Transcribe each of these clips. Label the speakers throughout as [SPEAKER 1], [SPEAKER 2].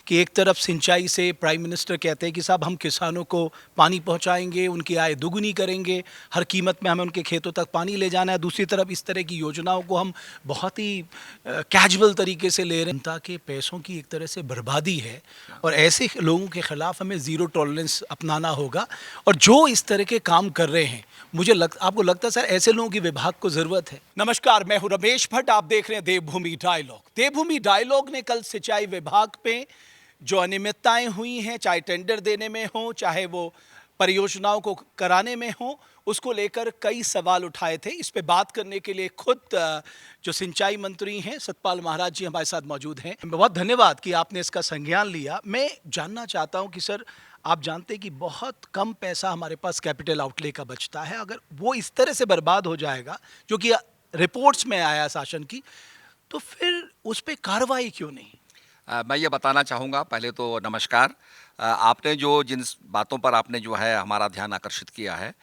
[SPEAKER 1] कि एक तरफ सिंचाई से प्राइम मिनिस्टर कहते हैं कि साहब हम किसानों को पानी पहुंचाएंगे, उनकी आय दुगुनी करेंगे, हर कीमत में हमें उनके खेतों तक पानी ले जाना है। दूसरी तरफ इस तरह की योजनाओं को हम बहुत ही कैजुअल तरीके से ले रहे हैं। जनता के पैसों की एक तरह से बर्बादी है और ऐसे लोगों के खिलाफ हमें ज़ीरो टॉलरेंस अपनाना होगा। और जो इस तरह के काम कर रहे हैं, आपको लगता है सर ऐसे लोगों की विभाग को ज़रूरत है? नमस्कार, मैं हूं रमेश भट्ट, आप देख रहे हैं देवभूमि डायलॉग। देवभूमि डायलॉग ने कल सिंचाई विभाग पे जो अनियमितताएं हुई हैं, चाहे टेंडर देने में हो, चाहे वो परियोजनाओं को कराने में हो, उसको लेकर कई सवाल उठाए थे। इस पे बात करने के लिए खुद जो सिंचाई मंत्री हैं सतपाल महाराज जी हमारे साथ मौजूद हैं। बहुत धन्यवाद कि आपने इसका संज्ञान लिया। मैं जानना चाहता हूं कि सर, आप जानते हैं कि बहुत कम पैसा हमारे पास कैपिटल आउटले का बचता है। अगर वो इस तरह से बर्बाद हो जाएगा, जो कि रिपोर्ट्स में आया शासन की, तो फिर उस पर कार्रवाई क्यों नहीं?
[SPEAKER 2] मैं ये बताना चाहूँगा, पहले तो नमस्कार। आपने जो जिन बातों पर आपने जो है हमारा ध्यान आकर्षित किया है,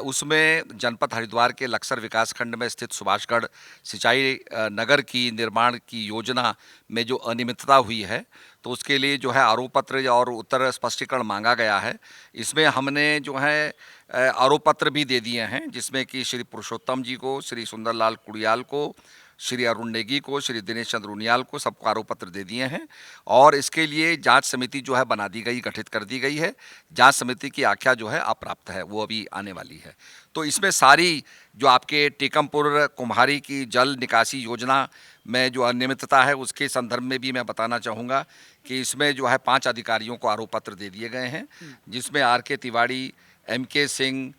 [SPEAKER 2] उसमें जनपद हरिद्वार के लक्सर विकास खंड में स्थित सुभाषगढ़ सिंचाई नगर की निर्माण की योजना में जो अनियमितता हुई है, तो उसके लिए जो है आरोप पत्र और उत्तर स्पष्टीकरण मांगा गया है। इसमें हमने जो है आरोप पत्र भी दे दिए हैं, जिसमें कि श्री पुरुषोत्तम जी को, श्री सुंदरलाल कुड़ियाल को, श्री अरुण नेगी को, श्री दिनेश चंद्र उनियाल को सबको आरोप पत्र दे दिए हैं। और इसके लिए जांच समिति जो है बना दी गई, गठित कर दी गई है। जांच समिति की आख्या जो है अप्राप्त है, वो अभी आने वाली है। तो इसमें सारी जो आपके टेकमपुर कुम्हारी की जल निकासी योजना में जो अनियमितता है, उसके संदर्भ में भी मैं बताना चाहूँगा कि इसमें जो है 5 अधिकारियों को आरोप पत्र दे दिए गए हैं, जिसमें R K. Tiwari, M K. Singh,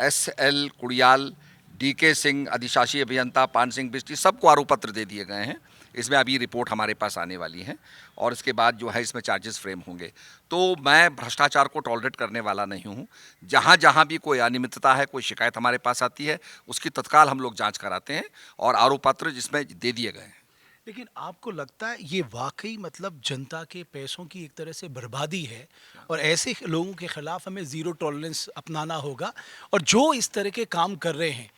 [SPEAKER 2] S L. Kudiyal, D K. Singh अधिशासी अभियंता, पान सिंह बिष्टी, सबको आरोप पत्र दे दिए गए हैं। इसमें अभी रिपोर्ट हमारे पास आने वाली है और इसके बाद जो है इसमें चार्जेस फ्रेम होंगे। तो मैं भ्रष्टाचार को टॉलरेट करने वाला नहीं हूँ। जहाँ जहाँ भी कोई अनियमितता है, कोई शिकायत हमारे पास आती है, उसकी तत्काल हम लोग जांच कराते हैं और आरोप पत्र जिसमें दे दिए गए हैं।
[SPEAKER 1] लेकिन आपको लगता है ये वाकई मतलब जनता के पैसों की एक तरह से बर्बादी है और ऐसे लोगों के खिलाफ हमें ज़ीरो टॉलरेंस अपनाना होगा? और जो इस तरह के काम कर रहे हैं,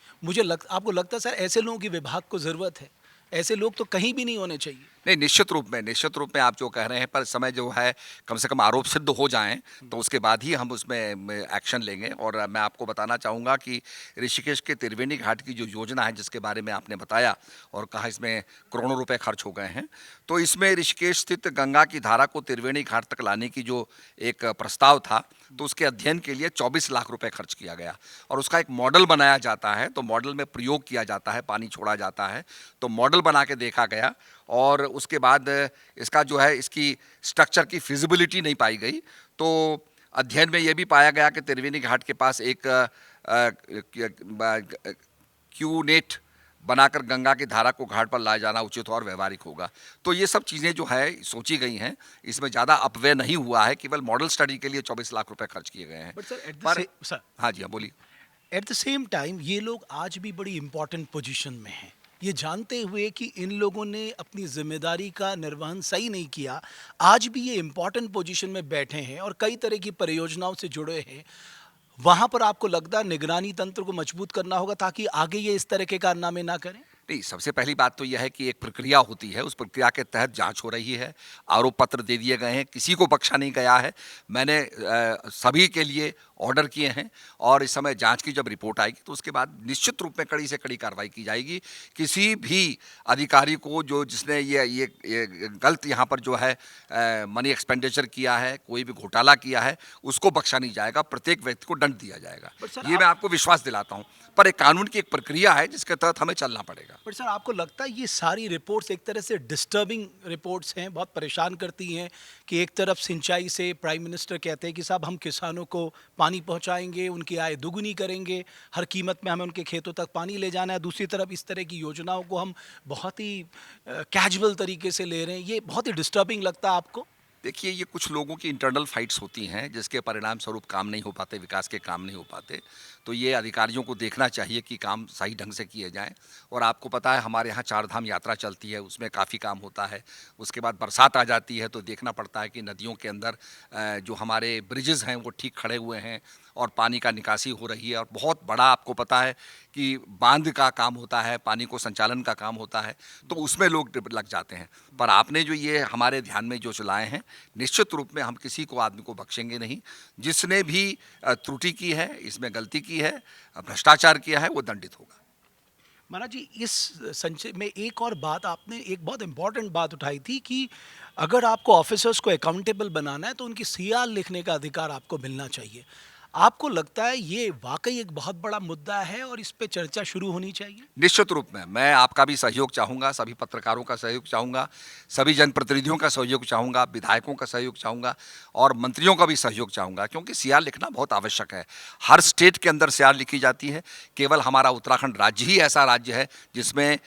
[SPEAKER 1] आपको लगता है सर ऐसे लोगों की विभाग को ज़रूरत है? ऐसे लोग तो कहीं भी नहीं होने चाहिए।
[SPEAKER 2] नहीं, निश्चित रूप में आप जो कह रहे हैं, पर इस समय जो है कम से कम आरोप सिद्ध हो जाएँ, तो उसके बाद ही हम उसमें एक्शन लेंगे। और मैं आपको बताना चाहूँगा कि ऋषिकेश के त्रिवेणी घाट की जो योजना है, जिसके बारे में आपने बताया और कहा इसमें करोड़ों रुपए खर्च हो गए हैं, तो इसमें ऋषिकेश स्थित गंगा की धारा को त्रिवेणी घाट तक लाने की जो एक प्रस्ताव था, तो उसके अध्ययन के लिए 24 लाख रुपए खर्च किया गया और उसका एक मॉडल बनाया जाता है। तो मॉडल में प्रयोग किया जाता है, पानी छोड़ा जाता है, तो मॉडल बना के देखा गया और उसके बाद इसका जो है इसकी स्ट्रक्चर की फिजिबिलिटी नहीं पाई गई। तो अध्ययन में ये भी पाया गया कि त्रिवेणी घाट के पास एक क्यूनेट बनाकर गंगा की धारा को घाट पर लाया जाना उचित और व्यवहारिक होगा। तो ये सब चीज़ें जो है सोची गई हैं, इसमें ज़्यादा अपव्यय नहीं हुआ है, केवल मॉडल स्टडी के लिए 24 लाख रुपए खर्च किए गए हैं।
[SPEAKER 1] बट सर
[SPEAKER 2] पर हाँ जी, हाँ बोलिए।
[SPEAKER 1] एट द सेम टाइम ये लोग आज भी बड़ी इंपॉर्टेंट पोजीशन में हैं, ये जानते हुए कि इन लोगों ने अपनी जिम्मेदारी का निर्वहन सही नहीं किया, आज भी ये इंपॉर्टेंट पोजीशन में बैठे हैं और कई तरह की परियोजनाओं से जुड़े हैं। वहां पर आपको लगता है निगरानी तंत्र को मजबूत करना होगा ताकि आगे ये इस तरह के कारनामे ना करें?
[SPEAKER 2] नहीं, सबसे पहली बात तो यह है कि एक प्रक्रिया होती है, उस प्रक्रिया के तहत जांच हो रही है, आरोप पत्र दे दिए गए हैं, किसी को बख्शा नहीं गया है। मैंने सभी के लिए ऑर्डर किए हैं और इस समय जांच की जब रिपोर्ट आएगी तो उसके बाद निश्चित रूप में कड़ी से कड़ी कार्रवाई की जाएगी। किसी भी अधिकारी को जो जिसने ये गलत यहाँ पर जो है मनी एक्सपेंडिचर किया है, कोई भी घोटाला किया है, उसको बख्शा नहीं जाएगा, प्रत्येक व्यक्ति को दंड दिया जाएगा।
[SPEAKER 1] बट सर
[SPEAKER 2] ये मैं आपको विश्वास दिलाता हूँ, पर एक कानून की एक प्रक्रिया है जिसके तहत हमें चलना पड़ेगा।
[SPEAKER 1] बट सर आपको लगता है ये सारी रिपोर्ट्स एक तरह से डिस्टर्बिंग रिपोर्ट्स हैं, बहुत परेशान करती हैं कि एक तरफ सिंचाई से प्राइम मिनिस्टर कहते हैं कि साहब हम किसानों को पानी पहुंचाएंगे, उनकी आय दुगुनी करेंगे, हर कीमत में हमें उनके खेतों तक पानी ले जाना है। दूसरी तरफ इस तरह की योजनाओं को हम बहुत ही कैजुअल तरीके से ले रहे हैं, ये बहुत ही डिस्टर्बिंग लगता है आपको?
[SPEAKER 2] देखिए, ये कुछ लोगों की इंटरनल फाइट्स होती हैं जिसके परिणाम स्वरूप काम नहीं हो पाते, विकास के काम नहीं हो पाते। तो ये अधिकारियों को देखना चाहिए कि काम सही ढंग से किए जाएँ। और आपको पता है हमारे यहाँ चार धाम यात्रा चलती है, उसमें काफ़ी काम होता है। उसके बाद बरसात आ जाती है तो देखना पड़ता है कि नदियों के अंदर जो हमारे ब्रिजेज़ हैं वो ठीक खड़े हुए हैं और पानी का निकासी हो रही है। और बहुत बड़ा आपको पता है कि बांध का काम होता है, पानी को संचालन का काम होता है, तो उसमें लोग लग जाते हैं। पर आपने जो ये हमारे ध्यान में जो लाए हैं, निश्चित रूप में हम किसी को आदमी को बख्शेंगे नहीं। जिसने भी त्रुटि की है, इसमें गलती की है, भ्रष्टाचार किया है, वो दंडित होगा।
[SPEAKER 1] महाराज जी, इस संचय में एक और बात आपने एक बहुत इंपॉर्टेंट बात उठाई थी कि अगर आपको ऑफिसर्स को अकाउंटेबल बनाना है तो उनकी सीआर लिखने का अधिकार आपको मिलना चाहिए। आपको लगता है ये वाकई एक बहुत बड़ा मुद्दा है और इस पे चर्चा शुरू होनी चाहिए?
[SPEAKER 2] निश्चित रूप में मैं आपका भी सहयोग चाहूँगा, सभी पत्रकारों का सहयोग चाहूँगा, सभी जनप्रतिनिधियों का सहयोग चाहूँगा, विधायकों का सहयोग चाहूँगा और मंत्रियों का भी सहयोग चाहूँगा, क्योंकि सीआर लिखना बहुत आवश्यक है। हर स्टेट के अंदर सीआर लिखी जाती है, केवल हमारा उत्तराखंड राज्य ही ऐसा राज्य है जिसमें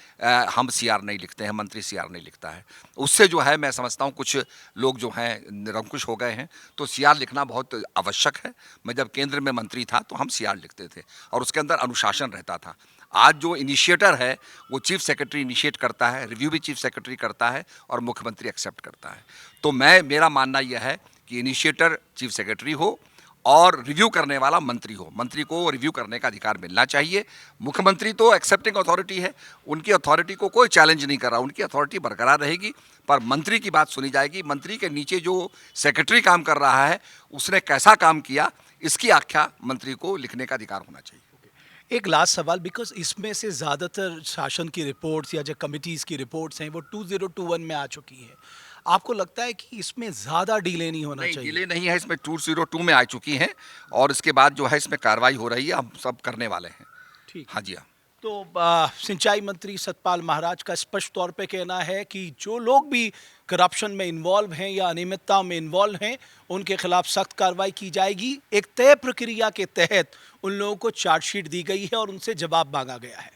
[SPEAKER 2] हम सीआर नहीं लिखते हैं, मंत्री सीआर नहीं लिखता है। उससे जो है मैं समझता हूँ कुछ लोग जो हैं निरंकुश हो गए हैं, तो सीआर लिखना बहुत आवश्यक है। मैं जब केंद्र में मंत्री था तो हम सीआर लिखते थे और उसके अंदर अनुशासन रहता था। आज जो इनिशिएटर है वो चीफ सेक्रेटरी इनिशिएट करता है, रिव्यू भी चीफ सेक्रेटरी करता है और मुख्यमंत्री एक्सेप्ट करता है। तो मेरा मानना यह है कि इनिशिएटर चीफ सेक्रेटरी हो और रिव्यू करने वाला मंत्री हो। मंत्री को रिव्यू करने का अधिकार मिलना चाहिए। मुख्यमंत्री तो एक्सेप्टिंग अथॉरिटी है, उनकी अथॉरिटी को कोई चैलेंज नहीं कर रहा, उनकी अथॉरिटी बरकरार रहेगी, पर मंत्री की बात सुनी जाएगी। मंत्री के नीचे जो सेक्रेटरी काम कर रहा है उसने कैसा काम किया, इसकी आख्या मंत्री को लिखने का अधिकार होना चाहिए।
[SPEAKER 1] एक लास्ट सवाल, बिकॉज इसमें से ज़्यादातर शासन की रिपोर्ट्स या जो कमिटीज़ की रिपोर्ट्स हैं वो 2021 में आ चुकी है। आपको लगता है कि इसमें ज़्यादा डिले नहीं होना
[SPEAKER 2] नहीं,
[SPEAKER 1] चाहिए?
[SPEAKER 2] डिले नहीं है, इसमें 202 में आ चुकी हैं और इसके बाद जो है इसमें कार्रवाई हो रही है, हम सब करने वाले हैं।
[SPEAKER 1] ठीक।
[SPEAKER 2] हाँ जी, हाँ।
[SPEAKER 1] तो सिंचाई मंत्री सतपाल महाराज का स्पष्ट तौर पे कहना है कि जो लोग भी करप्शन में इन्वॉल्व हैं या अनियमितता में इन्वॉल्व हैं उनके खिलाफ सख्त कार्रवाई की जाएगी। एक तय प्रक्रिया के तहत उन लोगों को चार्जशीट दी गई है और उनसे जवाब मांगा गया है।